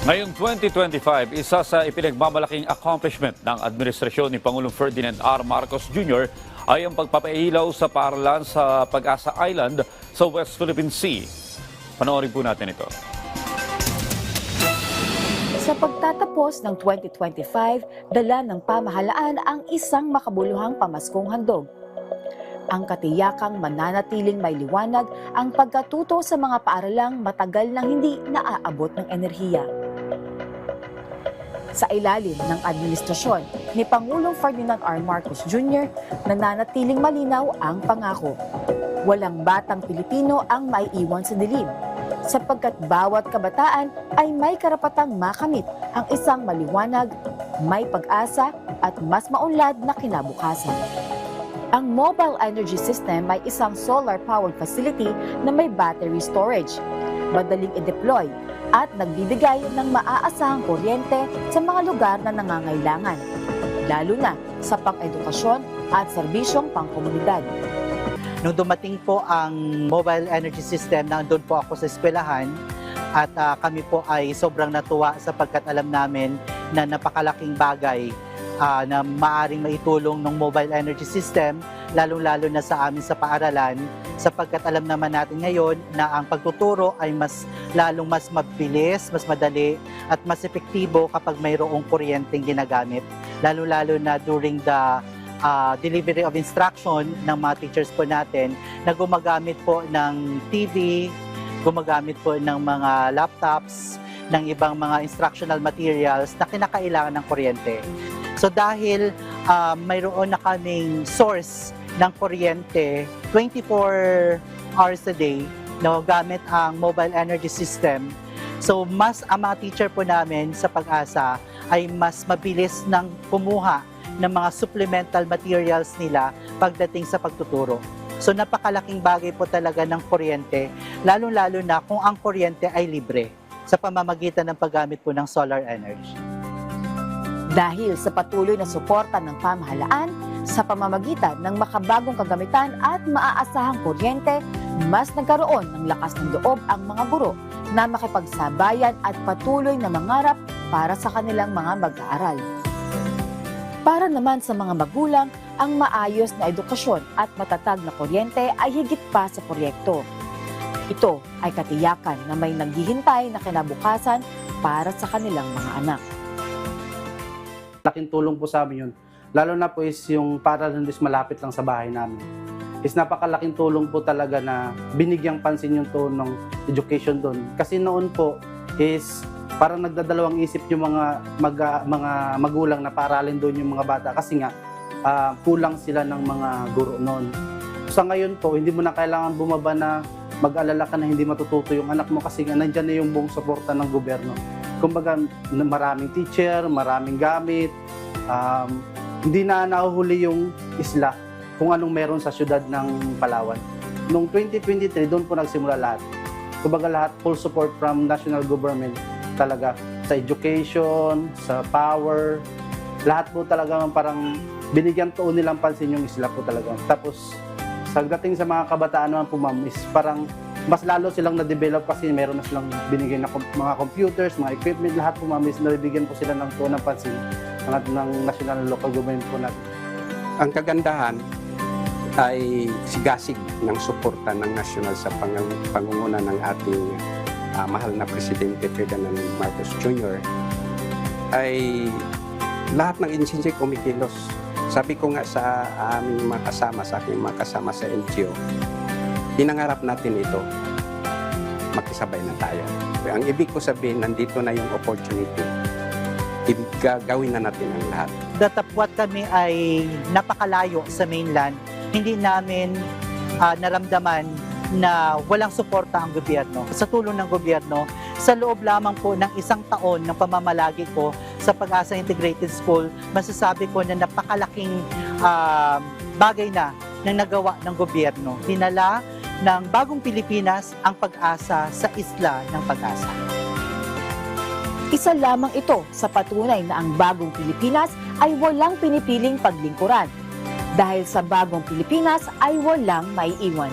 Ngayong 2025, isa sa ipinagmamalaking accomplishment ng administrasyon ni Pangulong Ferdinand R. Marcos Jr. ay ang pagpapailaw sa paaralan sa Pag-asa Island sa West Philippine Sea. Panoorin po natin ito. Sa pagtatapos ng 2025, dala ng pamahalaan ang isang makabuluhang pamaskong handog. Ang katiyakang mananatiling may liwanag ang pagkatuto sa mga paaralang matagal nang hindi naaabot ng enerhiya. Sa ilalim ng administrasyon ni Pangulong Ferdinand R. Marcos Jr., nananatiling malinaw ang pangako. Walang batang Pilipino ang maiiwan sa dilim, sapagkat bawat kabataan ay may karapatang makamit ang isang maliwanag, may pag-asa at mas maunlad na kinabukasan. Ang mobile energy system ay isang solar-powered facility na may battery storage, madaling i-deploy at nagbibigay ng maaasahang kuryente sa mga lugar na nangangailangan, lalo na sa pang-edukasyon at serbisyong pangkomunidad. Nung dumating po ang mobile energy system, nandun po ako sa eskwelahan at kami po ay sobrang natuwa sapagkat alam namin na napakalaking bagay na maaring maitulong ng mobile energy system, lalong-lalo na sa amin sa paaralan, sapagkat alam naman natin ngayon na ang pagtuturo ay lalong mas mabilis, mas madali, at mas epektibo kapag mayroong kuryenteng ginagamit, lalo-lalo na during the delivery of instruction ng mga teachers po natin na gumagamit po ng TV, gumagamit po ng mga laptops, ng ibang mga instructional materials na kinakailangan ng kuryente. So dahil mayroon na kaming source ng kuryente 24 hours a day na gamit ang mobile energy system, so ang mga teacher po namin sa Pag-asa ay mas mabilis nang kumuha ng mga supplemental materials nila pagdating sa pagtuturo. So napakalaking bagay po talaga ng kuryente, lalong-lalo na kung ang kuryente ay libre sa pamamagitan ng paggamit po ng solar energy. Dahil sa patuloy na suporta ng pamahalaan sa pamamagitan ng makabagong kagamitan at maaasahang kuryente, mas nagkaroon ng lakas ng loob ang mga guro na makipagsabayan at patuloy na mangarap para sa kanilang mga mag-aaral. Para naman sa mga magulang, ang maayos na edukasyon at matatag na kuryente ay higit pa sa proyekto. Ito ay katiyakan na may naghihintay na kinabukasan para sa kanilang mga anak. Laking tulong po sa amin yun. Lalo na po is yung paaralan is malapit lang sa bahay namin. Is napakalaking tulong po talaga na binigyang pansin yung toon ng education doon. Kasi noon po is parang nagdadalawang isip yung mga magulang na paaralin doon yung mga bata kasi nga kulang sila ng mga guro noon. Sa ngayon po, hindi mo na kailangan bumaba na mag-alala ka na hindi matututo yung anak mo kasi nga nandyan na yung buong suporta ng gobyerno. Kumbaga maraming teacher, maraming gamit, hindi na nahuhuli yung isla kung anong meron sa syudad ng Palawan. Noong 2023, doon po nagsimula lahat. Kumbaga lahat, full support from national government talaga sa education, sa power, lahat po talaga parang binigyan tuon nilang pansin yung isla po talaga. Tapos, pagdating sa mga kabataan naman po ma'am, is parang mas lalo silang na-develop kasi meron na silang binigay na mga computers, mga equipment, lahat po ma'am, is nabibigyan po sila ng tuon ng pansin ng national and local government po natin. Ang kagandahan ay sigasig ng suporta ng national sa pangunguna ng ating mahal na Presidente Ferdinand Marcos Jr. ay lahat ng agency kumikilos. Sabi ko nga sa aming mga kasama, sa aking mga kasama sa LGU, pinangarap natin ito, magkasabay na tayo. Ang ibig ko sabihin, nandito na yung opportunity. Gagawin na natin ang lahat. Datapwat kami ay napakalayo sa mainland, hindi namin naramdaman na walang suporta ang gobyerno. Sa tulong ng gobyerno, sa loob lamang po ng isang taon ng pamamalagi ko sa Pag-asa Integrated School, masasabi ko na napakalaking bagay na nagawa ng gobyerno. Dinala ng Bagong Pilipinas ang Pag-asa sa isla ng Pag-asa. Isa lamang ito sa patunay na ang Bagong Pilipinas ay walang pinipiling paglingkuran. Dahil sa Bagong Pilipinas ay walang maiiwan.